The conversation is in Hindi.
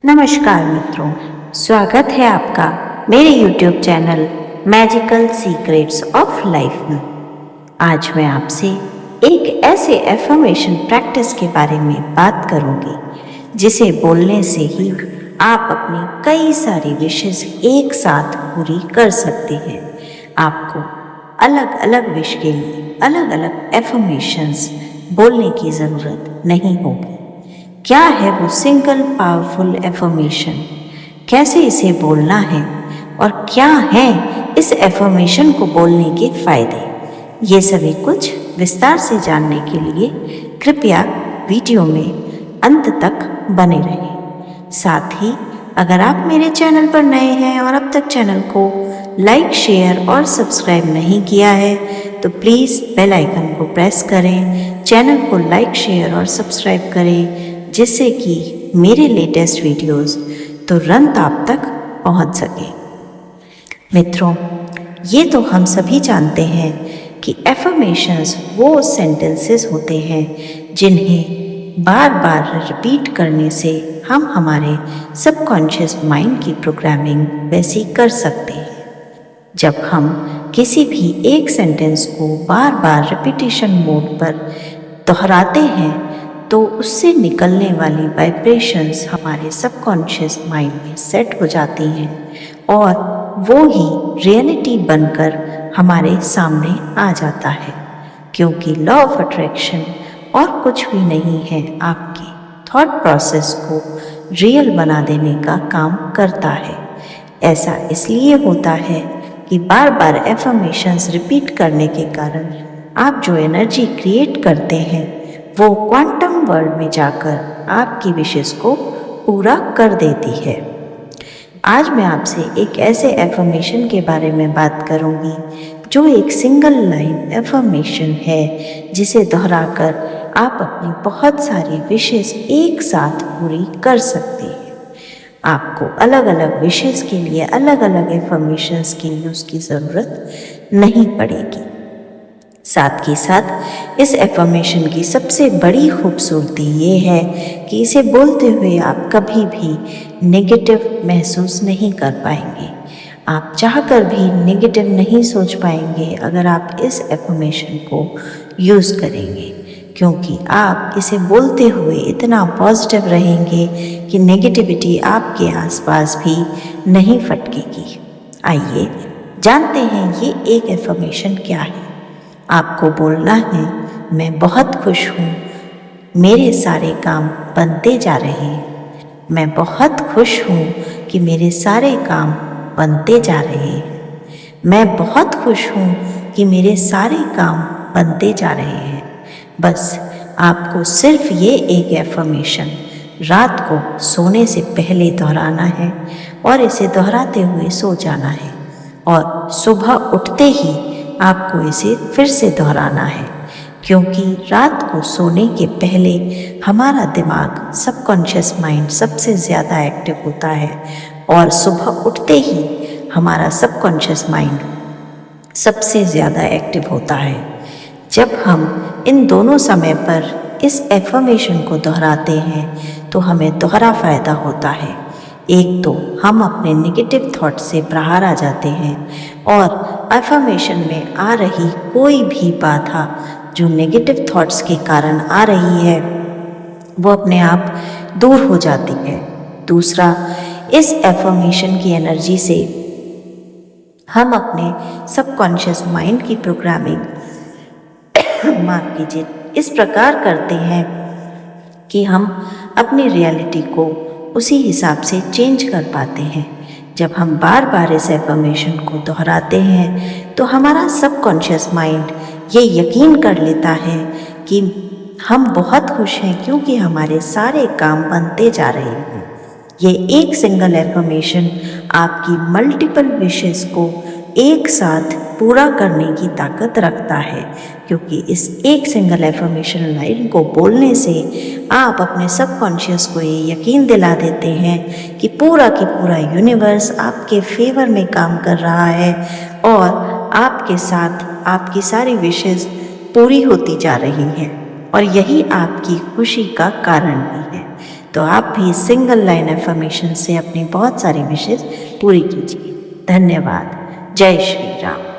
नमस्कार मित्रों, स्वागत है आपका मेरे YouTube channel magical secrets of life में। आज मैं आपसे एक ऐसे एफर्मेशन प्रैक्टिस के बारे में बात करूंगी जिसे बोलने से ही आप अपनी कई सारी विशेस एक साथ पूरी कर सकते हैं। आपको अलग अलग विश के लिए अलग अलग एफर्मेशंस बोलने की ज़रूरत नहीं होगी। क्या है वो सिंगल पावरफुल एफर्मेशन, कैसे इसे बोलना है और क्या है इस एफर्मेशन को बोलने के फायदे, ये सभी कुछ विस्तार से जानने के लिए कृपया वीडियो में अंत तक बने रहें। साथ ही अगर आप मेरे चैनल पर नए हैं और अब तक चैनल को लाइक, शेयर और सब्सक्राइब नहीं किया है तो प्लीज़ बेल आइकन को प्रेस करें, चैनल को लाइक, शेयर और सब्सक्राइब करें जिससे कि मेरे लेटेस्ट वीडियोस तुरंत आप तक पहुंच सके। मित्रों, ये तो हम सभी जानते हैं कि एफर्मेशंस वो सेंटेंसेस होते हैं जिन्हें बार बार रिपीट करने से हम हमारे सबकॉन्शियस माइंड की प्रोग्रामिंग वैसी कर सकते हैं। जब हम किसी भी एक सेंटेंस को बार बार रिपीटिशन मोड पर दोहराते हैं तो उससे निकलने वाली वाइब्रेशंस हमारे सबकॉन्शियस माइंड में सेट हो जाती हैं और वो ही रियलिटी बनकर हमारे सामने आ जाता है, क्योंकि लॉ ऑफ अट्रैक्शन और कुछ भी नहीं है, आपकी थॉट प्रोसेस को रियल बना देने का काम करता है। ऐसा इसलिए होता है कि बार बार एफर्मेशंस रिपीट करने के कारण आप जो एनर्जी क्रिएट करते हैं वो क्वांटम वर्ल्ड में जाकर आपकी विशेस को पूरा कर देती है। आज मैं आपसे एक ऐसे एफर्मेशन के बारे में बात करूंगी जो एक सिंगल लाइन एफर्मेशन है जिसे दोहराकर आप अपनी बहुत सारी विशेस एक साथ पूरी कर सकते हैं। आपको अलग अलग विशेस के लिए अलग अलग एफर्मेशंस के लिए उसकी ज़रूरत नहीं पड़ेगी। साथ ही साथ इस एफर्मेशन की सबसे बड़ी खूबसूरती ये है कि इसे बोलते हुए आप कभी भी नेगेटिव महसूस नहीं कर पाएंगे। आप चाहकर भी नेगेटिव नहीं सोच पाएंगे अगर आप इस एफर्मेशन को यूज़ करेंगे, क्योंकि आप इसे बोलते हुए इतना पॉजिटिव रहेंगे कि नेगेटिविटी आपके आसपास भी नहीं फटकेगी। आइए जानते हैं ये एक एफर्मेशन क्या है। आपको बोलना है, मैं बहुत खुश हूँ, मेरे सारे काम बनते जा रहे हैं। मैं बहुत खुश हूँ कि मेरे सारे काम बनते जा रहे हैं। मैं बहुत खुश हूँ कि मेरे सारे काम बनते जा रहे हैं। बस आपको सिर्फ ये एक एफर्मेशन रात को सोने से पहले दोहराना है और इसे दोहराते हुए सो जाना है और सुबह उठते ही आपको इसे फिर से दोहराना है, क्योंकि रात को सोने के पहले हमारा दिमाग सबकॉन्शियस माइंड सबसे ज़्यादा एक्टिव होता है और सुबह उठते ही हमारा सबकॉन्शियस माइंड सबसे ज़्यादा एक्टिव होता है। जब हम इन दोनों समय पर इस एफर्मेशन को दोहराते हैं तो हमें दोहरा फ़ायदा होता है। एक तो हम अपने नेगेटिव थॉट से बाहर आ जाते हैं और एफर्मेशन में आ रही कोई भी बाधा जो नेगेटिव थॉट्स के कारण आ रही है वो अपने आप दूर हो जाती है। दूसरा, इस एफर्मेशन की एनर्जी से हम अपने सबकॉन्शियस माइंड की प्रोग्रामिंग माफ कीजिए इस प्रकार करते हैं कि हम अपनी रियलिटी को उसी हिसाब से चेंज कर पाते हैं। जब हम बार बार इस एफर्मेशन को दोहराते हैं तो हमारा सबकॉन्शियस माइंड ये यकीन कर लेता है कि हम बहुत खुश हैं क्योंकि हमारे सारे काम बनते जा रहे हैं। ये एक सिंगल एफर्मेशन आपकी मल्टीपल विशेस को एक साथ पूरा करने की ताकत रखता है, क्योंकि इस एक सिंगल एफर्मेशन लाइन को बोलने से आप अपने सबकॉन्शियस को ये यकीन दिला देते हैं कि पूरा की पूरा यूनिवर्स आपके फेवर में काम कर रहा है और आपके साथ आपकी सारी विशेस पूरी होती जा रही हैं और यही आपकी खुशी का कारण भी है। तो आप भी सिंगल लाइन एफर्मेशन से अपनी बहुत सारी विशेष पूरी कीजिए। धन्यवाद। जय श्री राम।